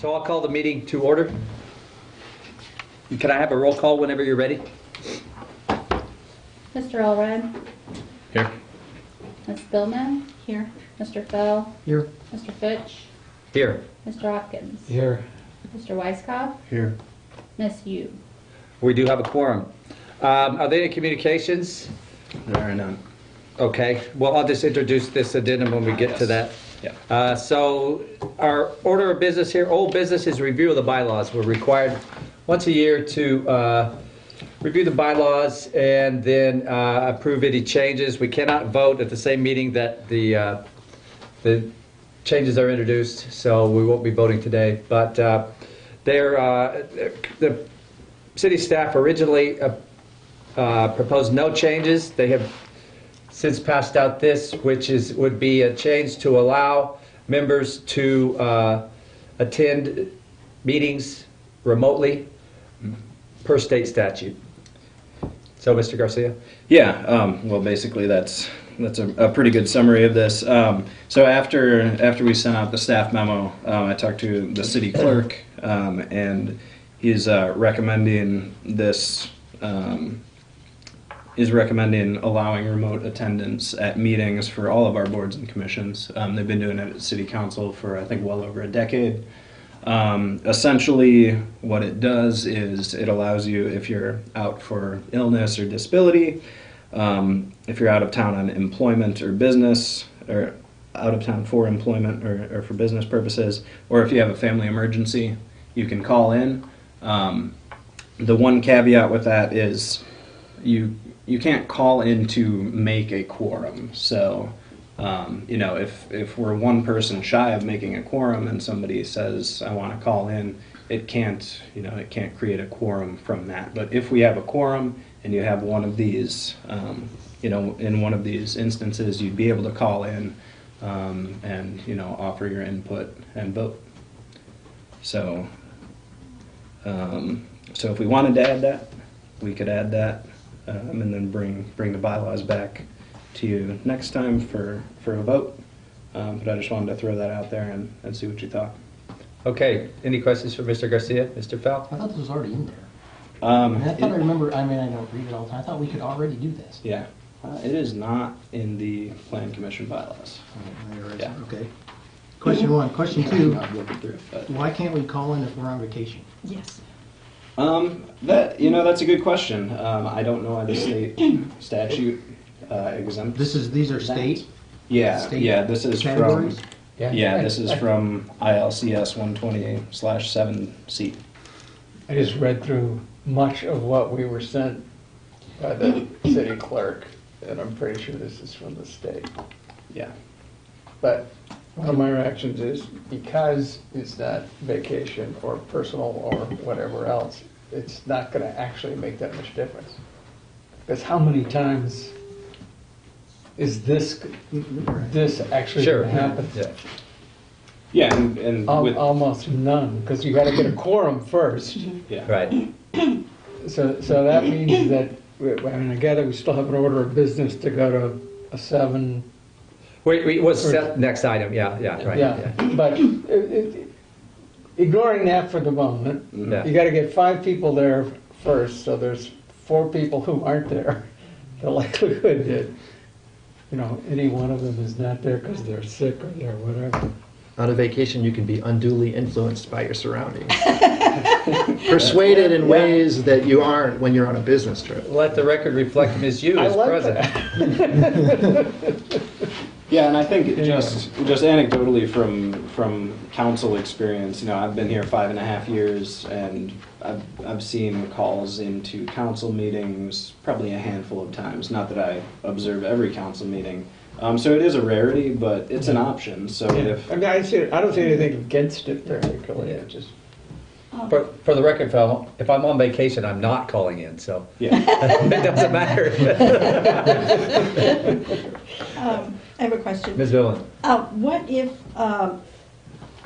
So I'll call the meeting to order. Can I have a roll call whenever you're ready? Mr. Elrod? Here. Ms. Billman? Here. Mr. Fell? Here. Mr. Fitch? Here. Mr. Hopkins? Here. Mr. Weisskopf? Here. Ms. Yu? We do have a quorum. Are there any communications? There are none. Okay, well, I'll just introduce this addendum when we get to that. Yeah. So our order of business here, old business is review of the bylaws. We're required once a year to review the bylaws and then approve any changes. We cannot vote at the same meeting that the changes are introduced, so we won't be voting today. But the city staff originally proposed no changes. They have since passed out this, which would be a change to allow members to attend meetings remotely per state statute. So, Mr. Garcia? Yeah, well, basically that's a pretty good summary of this. So after we sent out the staff memo, I talked to the city clerk, and he's recommending this. Is recommending allowing remote attendance at meetings for all of our boards and commissions. They've been doing it at city council for, I think, well over a decade. Essentially, what it does is it allows you, if you're out for illness or disability, if you're out of town on employment or business, or out of town for employment or for business purposes, or if you have a family emergency, you can call in. The one caveat with that is you can't call in to make a quorum. So, if we're one person shy of making a quorum and somebody says, I want to call in, it can't create a quorum from that. But if we have a quorum and you have one of these, in one of these instances, you'd be able to call in and, offer your input and vote. So, so if we wanted to add that, we could add that. And then bring the bylaws back to you next time for a vote. But I just wanted to throw that out there and see what you thought. Okay, any questions for Mr. Garcia? Mr. Fell? I thought this was already in there. I remember, I don't read it all the time. I thought we could already do this. Yeah, it is not in the Plan Commission bylaws. Yeah. Okay. Question one. Question two. Not looking through it, but. Why can't we call in if we're on vacation? Yes. That's a good question. I don't know why the state statute exempts. These are state? Yeah, state yeah. This is categories? from. Yeah, this is from ILCS 120/7C. I just read through much of what we were sent by the city clerk, and I'm pretty sure this is from the state. Yeah. But one of my reactions is, because it's not vacation or personal or whatever else, it's not going to actually make that much difference. Because how many times is this actually Sure. going to happen? Yeah. Yeah, and with Almost none, because you got to get a quorum first. yeah. Right. So that means that, I gather we still have an order of business to go to a 7. What's the next item? Yeah, right. Yeah, but ignoring that for the moment, Yeah. you got to get 5 people there first, so there's 4 people who aren't there. The likelihood that, any one of them is not there because they're sick or they're whatever. On a vacation, you can be unduly influenced by your surroundings. Persuaded in ways that you aren't when you're on a business trip. Let the record reflect Ms. Yu I as like president. Yeah, and I think just anecdotally from council experience, I've been here 5.5 years, and I've seen calls into council meetings probably a handful of times. Not that I observe every council meeting, so it is a rarity, but it's an option. So if I don't see anything against it particularly. It just For the record, Phil, if I'm on vacation, I'm not calling in, so yeah, it doesn't matter. I have a question. Ms. Dillon? What if,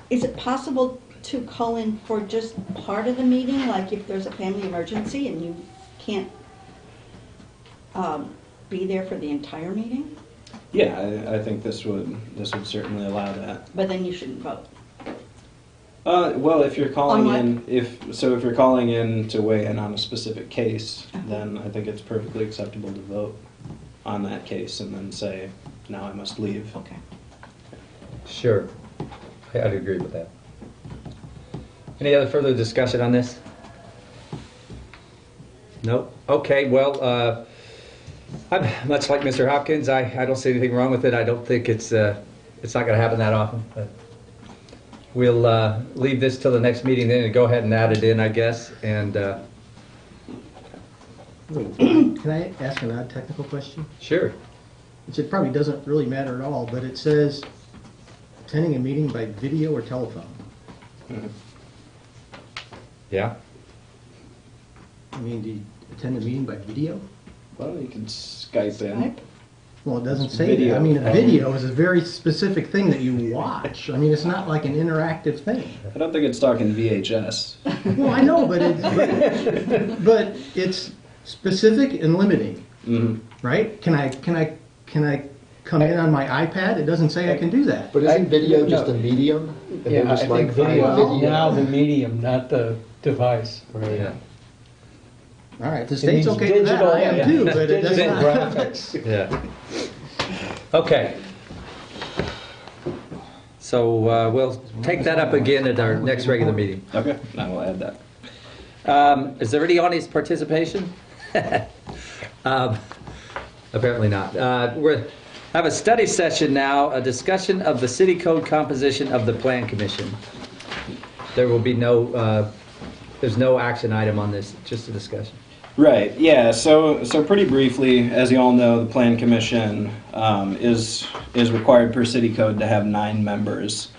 is it possible to call in for just part of the meeting, like if there's a family emergency and you can't be there for the entire meeting? yeah, I think this would certainly allow that. But then you shouldn't vote. Well, if you're calling On in, if you're calling in to weigh in on a specific case, then I think it's perfectly acceptable to vote on that case and then say, now I must leave. Okay. Sure. I'd agree with that. Any other further discussion on this? Nope. Okay, well, I'm much like Mr. Hopkins. I don't see anything wrong with it. I don't think it's not going to happen that often. But we'll leave this till the next meeting then and go ahead and add it in, I guess. And Can I ask a non-technical question? sure. Which it probably doesn't really matter at all, but it says attending a meeting by video or telephone. Yeah. I mean, do you attend a meeting by video? Well, you can Skype in. Skype? Well, it doesn't say Video. that. I mean, a video is a very specific thing that you watch. I mean, it's not like an interactive thing. I don't think it's talking VHS. Well, I know, but but it's specific and limiting, Mm-hmm. right? Can I come in on my iPad? It doesn't say I can do that. But isn't video just no. a medium? And they're Yeah, I just think like, video is now the medium, not the device. Yeah. All right, the It state's means okay with that. digital- I am yeah, too, but it does digital not. graphics. Yeah. Okay. So we'll take that up again at our next regular meeting. Okay, I will add that. Is there any audience participation? Apparently not. We have a study session now, a discussion of the city code composition of the Plan Commission. There will be there's no action item on this, just a discussion. Right, yeah, so pretty briefly, as you all know, the Plan Commission is required per city code to have 9 members.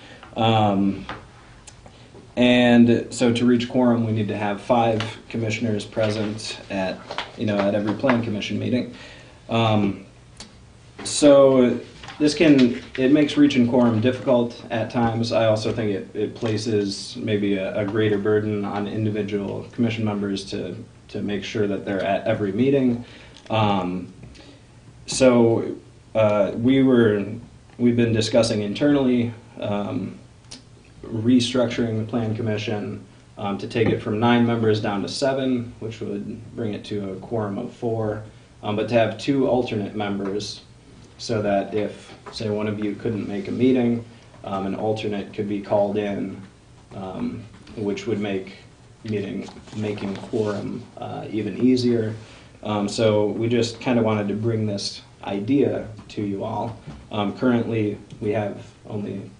And so to reach quorum, we need to have 5 commissioners present at every Plan Commission meeting. So it makes reaching quorum difficult at times. I also think it places maybe a greater burden on individual commission members to make sure that they're at every meeting. We've been discussing internally restructuring the Plan Commission to take it from 9 members down to 7, which would bring it to a quorum of 4, but to have 2 alternate members so that if, say, one of you couldn't make a meeting, an alternate could be called in, which would make making quorum even easier. So we just kind of wanted to bring this idea to you all. Currently, we have only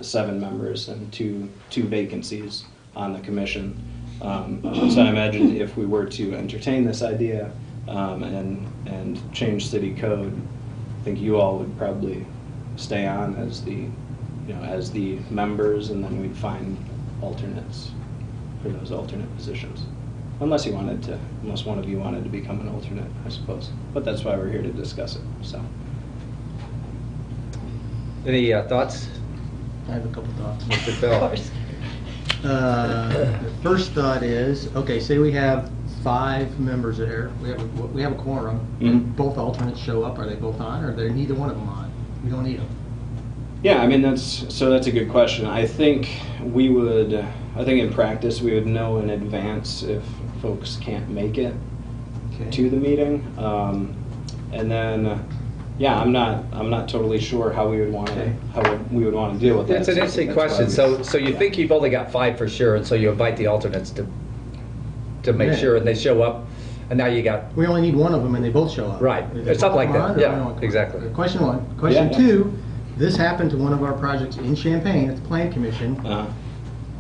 7 members and two vacancies on the commission. So I imagine if we were to entertain this idea and change city code, I think you all would probably stay on as the members, and then we'd find alternates for those alternate positions. Unless one of you wanted to become an alternate, I suppose. But that's why we're here to discuss it. So. Any thoughts, I have a couple thoughts. Mr. Of Phil? course. The first thought is, okay, say we have 5 members there. We have a quorum. Mhm. Both alternates show up. Are they both on, or are they neither one of them on? We don't need them. Yeah, I mean that's a good question. I think in practice we would know in advance if folks can't make it Okay. to the meeting, and then I'm not totally sure how we would want to deal with that. It's an So I interesting think that's question. why we- So you think you've only got 5 for sure, and so you invite the alternates to make Yeah. sure, and they show up, and now you got, We only need one of them, and they both show up. Right. Is It's something like one that. on, or Yeah, I don't know. exactly. Question 1. Question Yeah. 2, this happened to one of our projects in Champaign at the Plan Commission.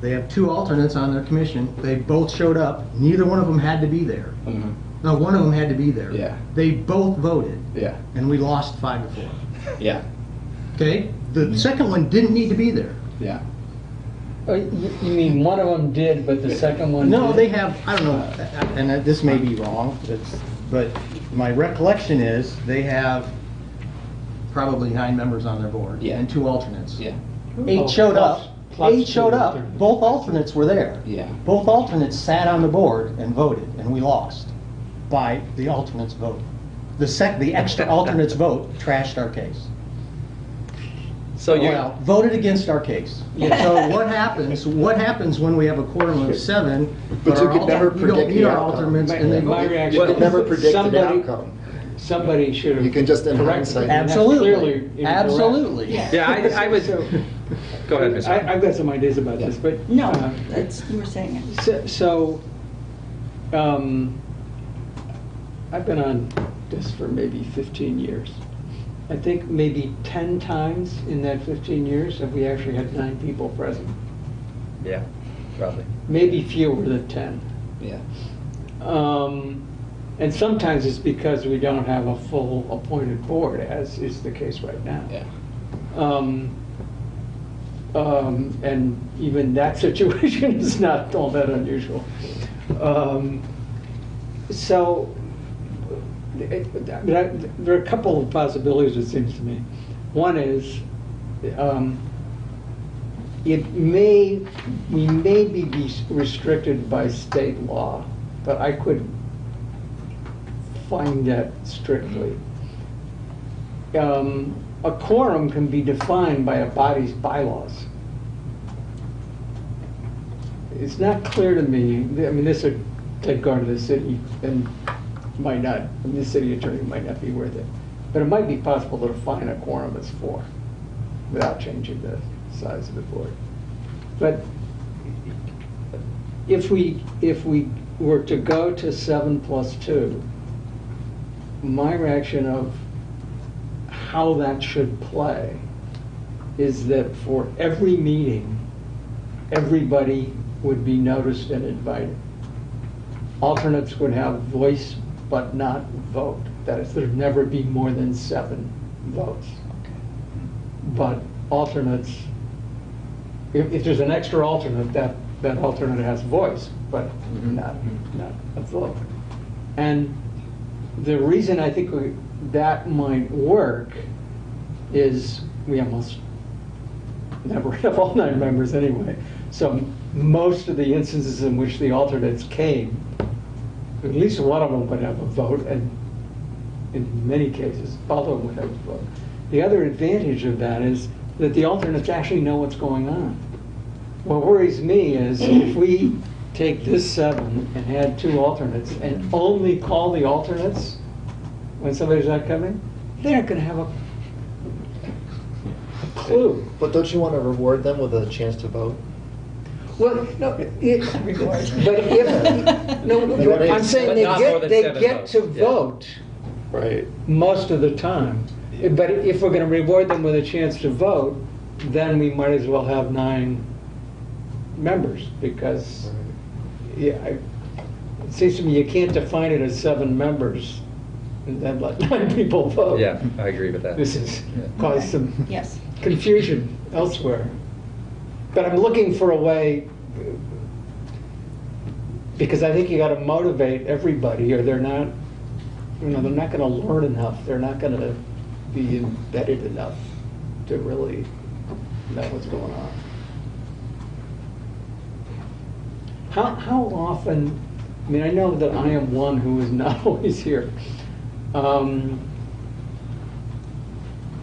They have 2 alternates on their commission. They both showed up. Neither one of them had to be there. Mhm. No, one of them had to be there. Yeah. They both voted, Yeah, and we lost 5-4. yeah, Okay? The second one didn't need to be there. yeah. Oh, you mean one of them did, but the second one No, didn't? they have, I don't know, and this may be wrong, but my recollection is they have probably 9 members on their board. Yeah. And 2 alternates. Yeah, 8 showed up. Plus 8 showed two, up. 30. Both alternates were there. yeah. Both alternates sat on the board and voted, and we lost by the alternates' vote. The extra alternates' vote trashed our case. So you, Well, voted against our case. So what happens when we have a quorum of 7? But you our could al- never we predict don't need the our outcome. alternates and they My vote. reaction You can never is predict the somebody- outcome. Somebody should have. You can just in corrected it, hindsight. and that's clearly Absolutely, incorrect. absolutely. yeah, I would, So- go ahead, Ms. I've got some ideas about this, but. No, that's, you were saying it. I've been on this for maybe 15 years. I think maybe 10 times in that 15 years have we actually had 9 people present. Yeah, probably. Maybe fewer than 10. Yeah. And sometimes it's because we don't have a full appointed board, as is the case right now. Yeah. And even that situation is not all that unusual. So, there are a couple of possibilities, it seems to me. One is, we may be restricted by state law, but I could find that strictly. A quorum can be defined by a body's bylaws. It's not clear to me, I mean, this would take go to the city and might not, the city attorney might not be worth it. But it might be possible to define a quorum as 4 without changing the size of the board. But if we were to go to 7 plus 2, my reaction of how that should play is that for every meeting, everybody would be noticed and invited. Alternates would have voice but not vote. That is, there'd never be more than 7 votes. But alternates, if there's an extra alternate, that alternate has voice, but not a vote. And the reason I think that might work is we almost never have all 9 members anyway. So most of the instances in which the alternates came, at least one of them would have a vote, and in many cases, all of them would have a vote. The other advantage of that is that the alternates actually know what's going on. What worries me is if we take this 7 and add 2 alternates and only call the alternates when somebody's not coming, they're not going to have a clue. But don't you want to reward them with a chance to vote? Well, no, but if, no, They want to- I'm saying But not more than they 7 get votes, to yeah. vote Right. most of the time. But if we're going to reward them with a chance to vote, then we might as well have 9 members, because yeah, it seems to me you can't define it as 7 members and then let 9 people vote. Yeah, I agree with that. This has caused some Yes. confusion elsewhere. But I'm looking for a way, because I think you got to motivate everybody, or they're not, they're not going to learn enough. They're not going to be embedded enough to really know what's going on. How often? I mean, I know that I am one who is not always here.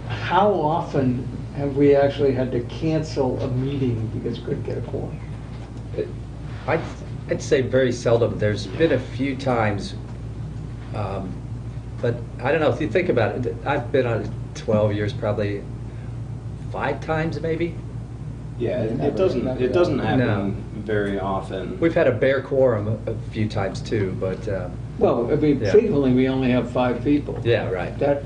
How often have we actually had to cancel a meeting because we couldn't get a quorum? I'd say very seldom. There's been a few times, but I don't know, if you think about it, I've been on 12 years, probably 5 times maybe. Yeah, it Never- doesn't never happen No. very often. We've had a bare quorum a few times too, but, Well, I mean, Yeah. frequently, we only have 5 people. yeah, right. That,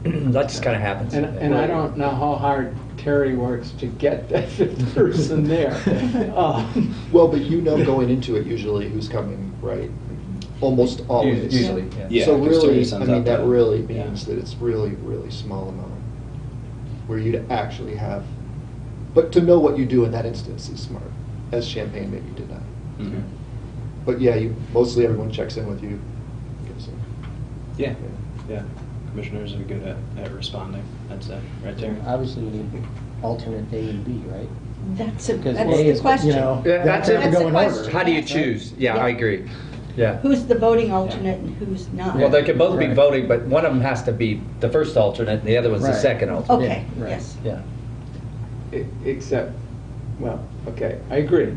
That just kind of happens. and I don't know how hard Terry works to get that 5th person there. Well, but you know going into it usually who's coming, right? Almost always. Usually, yeah. Yeah, So 'cause really, Terry I sends mean, out that the- really Yeah. means that it's really, really small amount where you'd actually have, but to know what you do in that instance is smart, as Champaign maybe did not. Mhm. But yeah, mostly everyone checks in with you. Gives them- Yeah, yeah. Commissioners are good at responding, I'd say, right there. Obviously, we need alternate A and B, right? That's Because the A is, question. You know, Yeah, that's they have to That's go the in question. order. How do you choose? Yeah, I agree. Yeah, Yeah. who's the voting alternate and who's not. Well, they can both be Right. voting, but one of them has to be the first alternate, and the other one's the Right. second alternate. Okay, Yeah, right. yes. Yeah. Except, well, okay, I agree.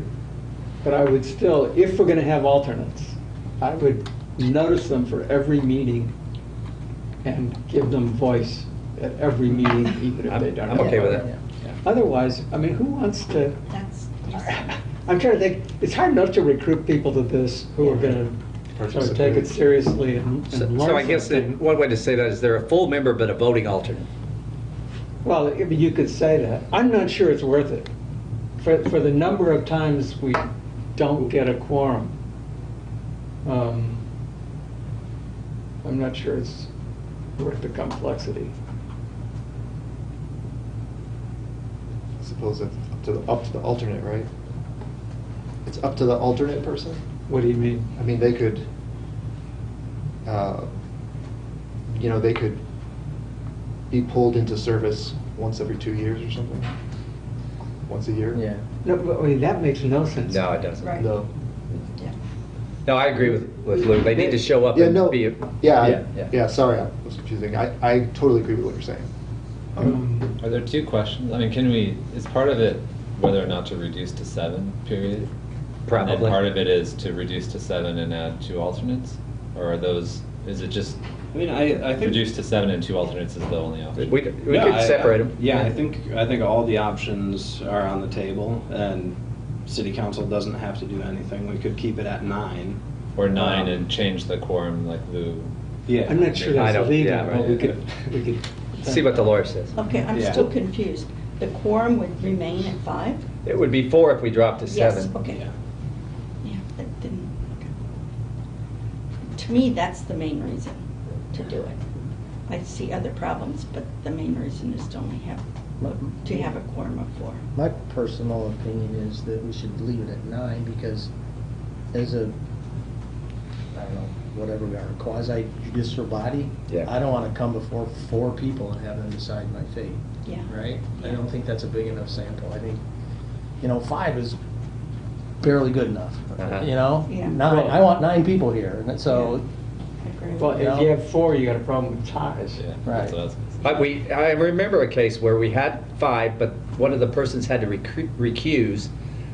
But I would still, if we're gonna have alternates, I would notice them for every meeting and give them voice at every meeting, even if they don't. I'm have okay with a vote. that. Otherwise, I mean, who wants to, That's, I'm trying to think, it's hard enough to recruit people to this who are gonna sort of take it seriously and learn So I guess that something. one way to say that is they're a full member but a voting alternate. Well, you could say that. I'm not sure it's worth it. For the number of times we don't get a quorum, I'm not sure it's worth the complexity. I suppose it's up to the alternate, right? It's up to the alternate person? What do you mean? I mean, they could, they could be pulled into service once every 2 years or something? Once a year? Yeah. No, but, I mean, that makes no sense. No, it doesn't. right. No. Yeah. No, I agree with Lou. They need to show up Yeah, and no, be. yeah, sorry, I was confusing. I totally agree with what you're saying. Are there two questions? I mean, can we, is part of it whether or not to reduce to 7, period? Probably. And then part of it is to reduce to 7 and add 2 alternates? Or are those, is it just I mean, I think reduce to 7 and 2 alternates is the only option? We Yeah, could separate them. Yeah, I think all the options are on the table, and city council doesn't have to do anything. We could keep it at 9. Or 9 and change the quorum like Lou? Yeah. I'm not sure I that's don't- legal, yeah, but right. we could. See what the lawyer says. Okay, I'm Yeah. still confused. The quorum would remain at 5? It would be 4 if we dropped to Yes, 7. okay. Yeah. Yeah, that didn't, okay. To me, that's the main reason to do it. I see other problems, but the main reason is to only have, to have a quorum of 4. My personal opinion is that we should leave it at 9 because as a, I don't know, whatever we are, quasi judicial body, Yeah. I don't want to come before 4 people and have them decide my fate, Yeah. right? I don't think that's a big enough sample. I think, 5 is barely good enough, Uh-huh. Yeah. 9, I want 9 people here, and so, I agree with Well, that. if you have 4, you got a problem with ties. Yeah, Right. that's what I was gonna say. I remember a case where we had 5, but one of the persons had to recuse,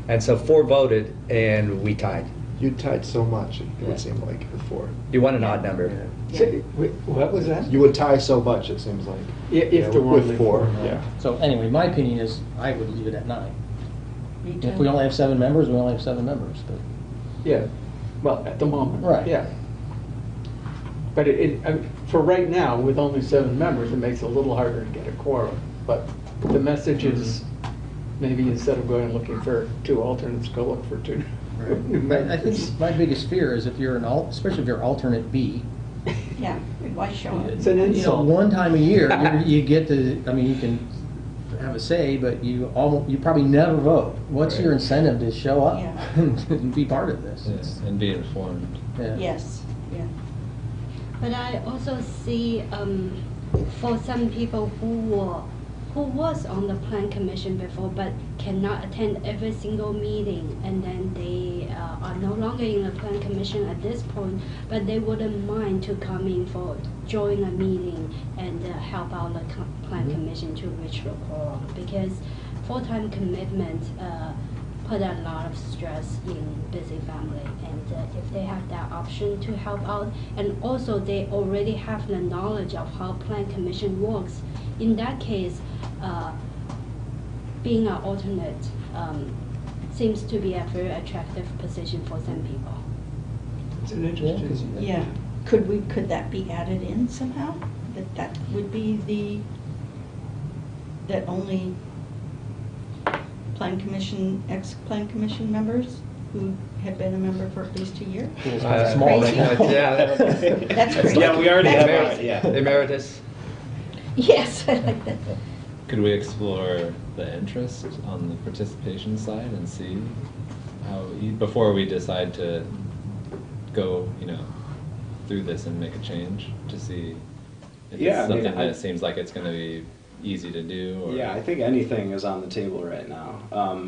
and so 4 voted, and we tied. You tied so much, it would seem like, before. You want an odd number. Say, wait, what was that? You would tie so much, it seems like. If there were with only 4, 4, yeah. so anyway, my opinion is I would leave it at 9. Me If too. we only have 7 members, we only have 7 members, but. Yeah, well, at the moment. Right. Yeah. But for right now, with only 7 members, it makes it a little harder to get a quorum. But the message is, maybe instead of going and looking for 2 alternates, go look for 2 new But I members. think my biggest fear is if you're especially if you're alternate B, Yeah, why show up? It's an insult. one time a year, you get to, I mean, you can have a say, but you probably never vote. What's your incentive to show up Yeah. and be part of this? Yeah, and be informed. Yeah. Yes, yeah. But I also see for some people who was on the plan commission before but cannot attend every single meeting, and then they are no longer in the plan commission at this point, but they wouldn't mind to come in for join a meeting and help out the plan commission to reach the quorum, because full-time commitment put a lot of stress in busy family, and if they have that option to help out, and also they already have the knowledge of how plan commission works, in that case, being an alternate seems to be a very attractive position for some people. It's an interesting. Yeah, could that be added in somehow? That would be that only ex-plan commission members who have been a member for at least a year? Pool's kind of small right now. Yeah. That's crazy. Yeah, we already That's have crazy. it, yeah. Emeritus. Yes, I like that. Could we explore the interest on the participation side and see how, before we decide to go, through this and make a change, to see if Yeah, I it's mean, something that seems like it's going to be easy to do? Or? Yeah, I think anything is on the table right now.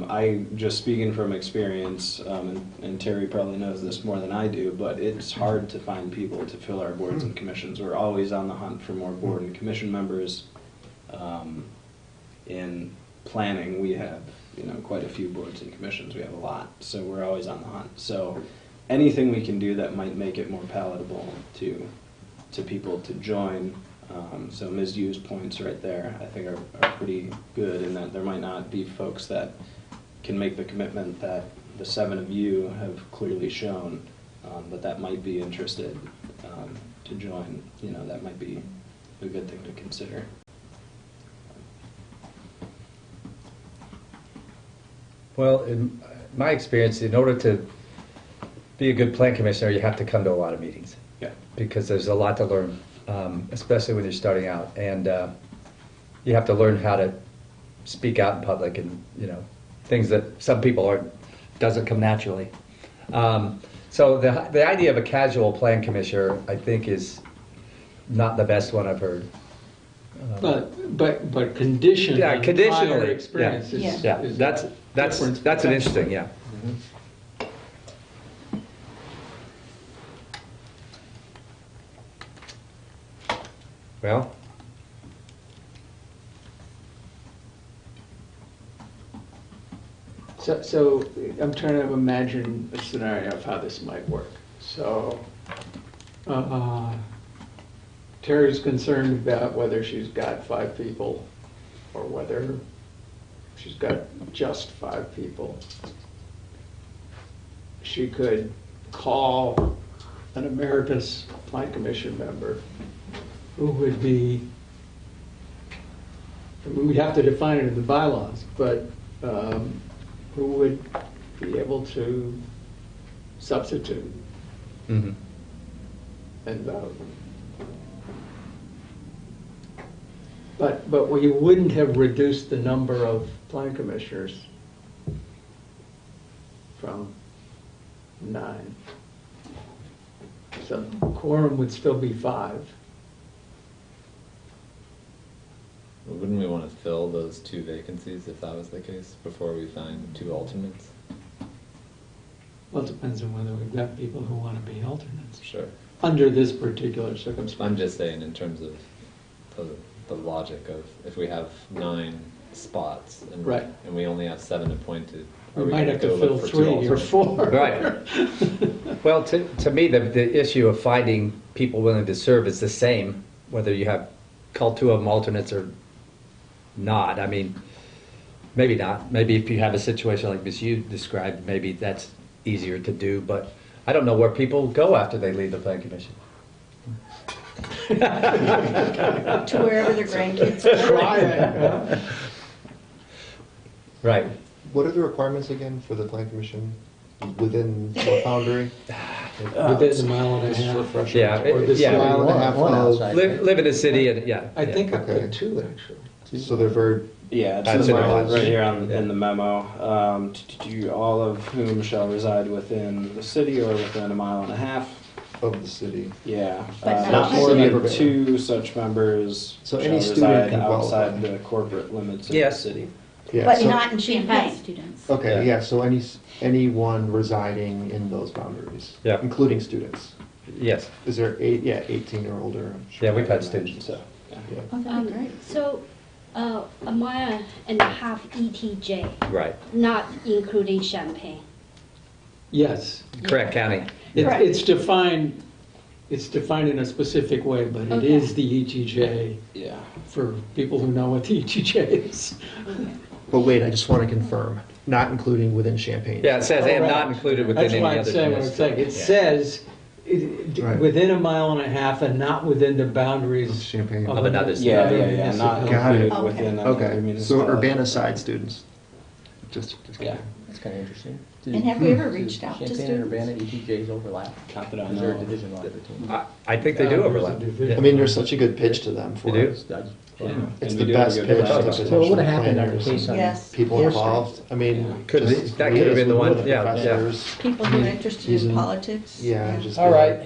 I just speaking from experience, and Terry probably knows this more than I do, but it's hard to find people to fill our boards and commissions. We're always on the hunt for more board and commission members. In planning, we have quite a few boards and commissions. We have a lot, so we're always on the hunt. So anything we can do that might make it more palatable to people to join. So Ms. Yu's points right there, I think are pretty good in that there might not be folks that can make the commitment that the 7 of you have clearly shown, but that might be interested to join. That might be a good thing to consider. Well, in my experience, in order to be a good plan commissioner, you have to come to a lot of meetings. Yeah. Because there's a lot to learn, especially when you're starting out. And you have to learn how to speak out in public and, things that some people doesn't come naturally. So the idea of a casual plan commissioner, I think, is not the best one I've heard. But conditioned Yeah, on conditionally, prior experience yeah. is- Yeah, is that's different an potential. interesting, yeah. Well, So I'm trying to imagine a scenario of how this might work. So Terry's concerned about whether she's got 5 people or whether she's got just 5 people. She could call an emeritus plan commission member who would be, we'd have to define it in the bylaws, but who would be able to substitute mhm. and vote. But we wouldn't have reduced the number of plan commissioners from 9. So quorum would still be 5. Wouldn't we want to fill those 2 vacancies if that was the case before we find 2 alternates? Well, it depends on whether we've got people who want to be alternates. Sure. Under this particular circumstance. I'm just saying in terms of the logic of if we have 9 spots and Right. and we only have 7 appointed, We are we might going have to to go fill look for 3 2 or alternates? 4. Right. Well, to me, the issue of finding people willing to serve is the same, whether you have call 2 of them alternates or not. I mean, maybe not. Maybe if you have a situation like Ms. Yu described, maybe that's easier to do, but I don't know where people go after they leave the plan commission. To wherever their grandkids Try go. it. Right. What are the requirements again for the plan commission within what boundary? Within a mile and a Just half. refresh. Yeah, Or the yeah. Mile and a half One of- outside. Live in a city and, yeah. I think up to Okay. 2, actually. So they're very, Yeah, That's it's in in the right bylaws. here in the memo. All of whom shall reside within the city or within a mile and a half. of the city. Yeah, But not not more than neighborhood. 2 such members So shall any student reside can qualify. outside the corporate limits of Yes. the city. Yeah, But so- not in Champagne Champagne. students. Okay, yeah, so anyone residing in those boundaries. Yeah. Including students. Yes. Is there 18 or older? I'm sure. Yeah, we've had I imagine students. So, yeah. Yeah. Oh, that'd be great. So, a mile and a half ETJ, Right. not including Champaign. Yes. Correct, county. Right. It's defined in a specific way, but it Okay. is the ETJ Yeah. for people who know what the ETJ is. But wait, I just want to confirm, not including within Champaign. Yeah, it says, and not Correct. included within That's any why other. I'm saying what I'm saying. It Yeah. says Right. within a mile and a half and not within the boundaries Champaign. Of another Yeah, city. yeah, yeah, not Got it. included within another Okay, so municipality. Urbana side students. Just Yeah, That's kind of interesting. And have we ever reached out to Champaign and students? Urbana ETJs overlap? not that I Is there a know. division line between them? I think they do There's a overlap. division. I mean, there's such a good pitch to them for You do? it. Yeah. It's And the we do have a best good pitch to process. potential So what would have happened in the planners case and on? Yes. people Fourth involved. I mean, Could just be- that could have been the liaise one, with yeah, professors. People who are interested in Using- politics. Yeah, just. All right.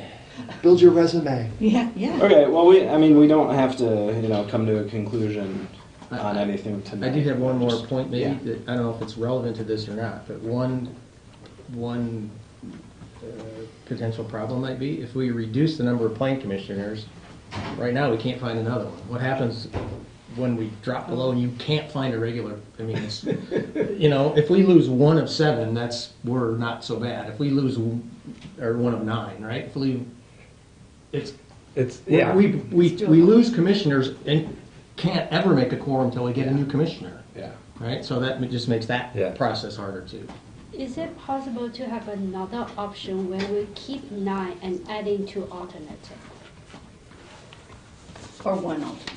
Build your resume. Yeah, yeah. Okay, well, we don't have to, come to a conclusion on anything tonight. I do have one more point, maybe, Yeah. that I don't know if it's relevant to this or not, but one potential problem might be if we reduce the number of plan commissioners. Right now, we can't find another one. What happens when we drop below and you can't find a regular? I mean, it's, you know, if we lose 1 of 7, we're not so bad. If we lose or 1 of 9, right? If we, Yeah. we lose commissioners and can't ever make a quorum until we get a new commissioner, Yeah. right? So that just makes that Yeah. process harder too. Is it possible to have another option where we keep 9 and adding 2 alternates? Or one alternate.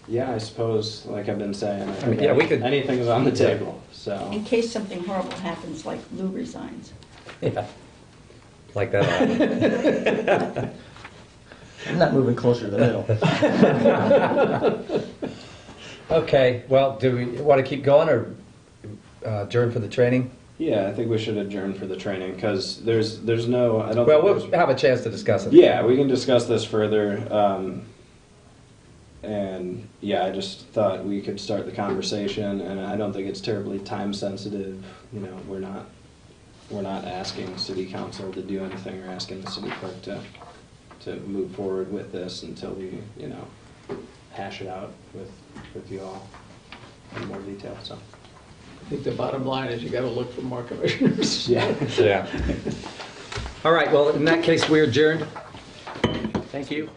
Yeah, I suppose, like I've been saying, I mean, yeah, we could- anything's on the table, so. In case something horrible happens, like Lou resigns. Yeah. Like that. I'm not moving closer to the middle. Okay, well, do we want to keep going or adjourn for the training? Yeah, I think we should adjourn for the training, because there's no, I don't Well, think we'll there's- have a chance to discuss it. Yeah, we can discuss this further. And yeah, I just thought we could start the conversation, and I don't think it's terribly time sensitive. You know, we're not asking city council to do anything or asking the city clerk to move forward with this until we, you know, hash it out with you all in more detail, so. I think the bottom line is you gotta look for more commissioners. Yeah. Yeah. All right, well, in that case, we're adjourned. Thank you.